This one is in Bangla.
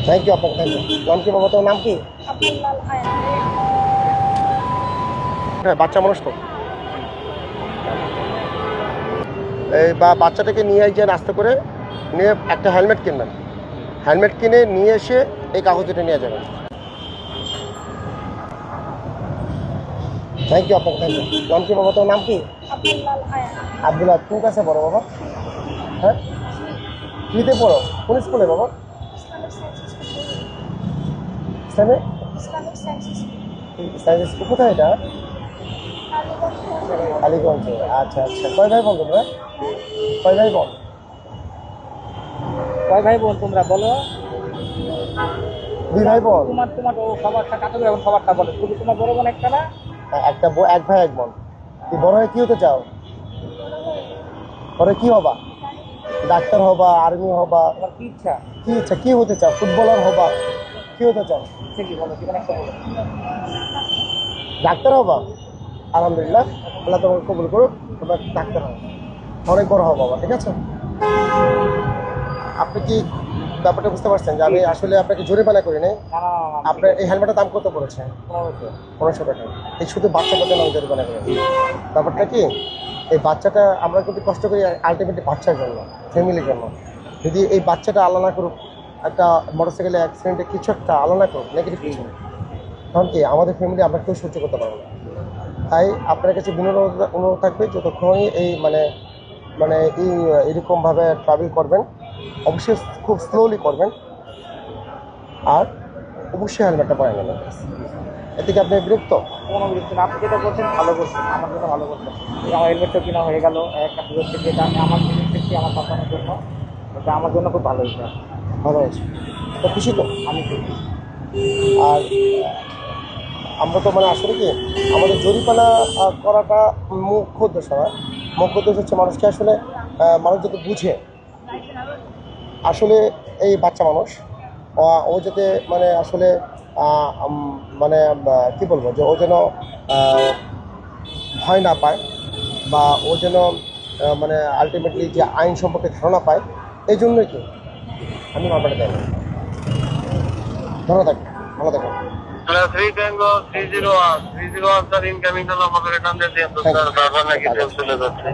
থ্যাংক ইউ আপনাকে, থ্যাংক ইউ। নাম কি বাবা, তোর নাম কি? হ্যাঁ, বাচ্চা মানুষ তো এই বাচ্চাটাকে নিয়ে যান আস্তে করে, নিয়ে একটা হেলমেট কিনবেন, হেলমেট কিনে নিয়ে এসে এই কাগজটা নিয়ে যাবেন। থ্যাংক ইউ আপনাকে, থ্যাংক ইউ। নাম কি বাবা, তোর নাম কি? আব্দুল্লাহ। কোন কাছে পড়ো বাবা? হ্যাঁ, কিতে পড়ো? কোন স্কুলে বাবা? Islamic science school. কোথায় এটা? আলিগঞ্জে। আচ্ছা আচ্ছা, কয় ভাই বোন তোমরা? কয় ভাই বোন? কয় ভাই বোন তোমরা বলো? দুই ভাই বোন। তোমার তোমার ও সবারটা কাটবে, এখন সবারটা বলো। শুধু তোমার বড় বোন একটা না? একটা এক ভাই এক বোন। তুই বড় হয়ে কি হতে চাও? পরে কি হবা? ডাক্তার হবা, আর্মি হবা? তোমার কি ইচ্ছা? কি ইচ্ছা, কি হতে চাও? ফুটবলার হবা? কি হতে চাও? ইচ্ছা কি বলো, জীবন একটা বলো। ডাক্তার হবা? আলহামদুলিল্লাহ, আল্লাহ তোমাকে কবুল করুক, তোমার ডাক্তার হবে, অনেক বড় হবো বাবা, ঠিক আছে? আপনি কি ব্যাপারটা বুঝতে পারছেন যে আমি আসলে আপনাকে জরিমানা করি নাই? না না না, না, আপনার এই হেলমেটের দাম কত পড়েছে? 1500। 1500 টাকা। এই শুধু বাচ্চাটার জন্য আমি জরিমানা করি। ব্যাপারটা কি, এই বাচ্চাটা আমরা কিন্তু কষ্ট করি আলটিমেটলি বাচ্চার জন্য, ফ্যামিলির জন্য। যদি এই বাচ্চাটা আল্লাহ না করুক, একটা মোটরসাইকেলে অ্যাক্সিডেন্টে কিছু একটা আল্লাহ না করুক, নেগেটিভ কিছু, তখন কি আমাদের ফ্যামিলি আমরা কেউ সহ্য করতে পারবো না। তাই আপনার কাছে অনুরোধ থাকবে, যতক্ষণই এই মানে মানে এই এরকমভাবে ট্রাভেল করবেন, অবশ্যই খুব স্লোলি করবেন, আর অবশ্যই হেলমেটটা পরে নেবেন। এতে কি আপনি বিরক্ত? কোনো বিরক্তি না, আপনি যেটা করছেন ভালো করছেন, আমার জন্য ভালো করছেন। এই আমার হেলমেটটা কেনা হয়ে গেল একটা সুযোগ থেকে, যেটা আমি আমার জিনিস দেখছি আমার সন্তানের জন্য, এটা আমার জন্য খুব ভালো হয়েছে। ভালো আছে তো, খুশি তো? আমি খুশি। আর আমরা তো মানে আসলে কি আমাদের জরিমানা করাটা মুখ্য উদ্দেশ্য না। মুখ্য উদ্দেশ্য হচ্ছে মানুষকে আসলে মানুষ যাতে বুঝে আসলে এই বাচ্চা মানুষ, ও যাতে মানে আসলে মানে কি বলবো, যে ও যেন ভয় না পায়, বা ও যেন মানে আলটিমেটলি যে আইন সম্পর্কে ধারণা পায়, এই জন্যই কি আমি মামলাটা দেয়। ভালো থাকবেন, ভালো থাকবেন। 3 Tango 301 301 স্যার ইনকামিং হলো আমাদের এখান থেকে, স্যার বারবার নাকি চলে যাচ্ছে।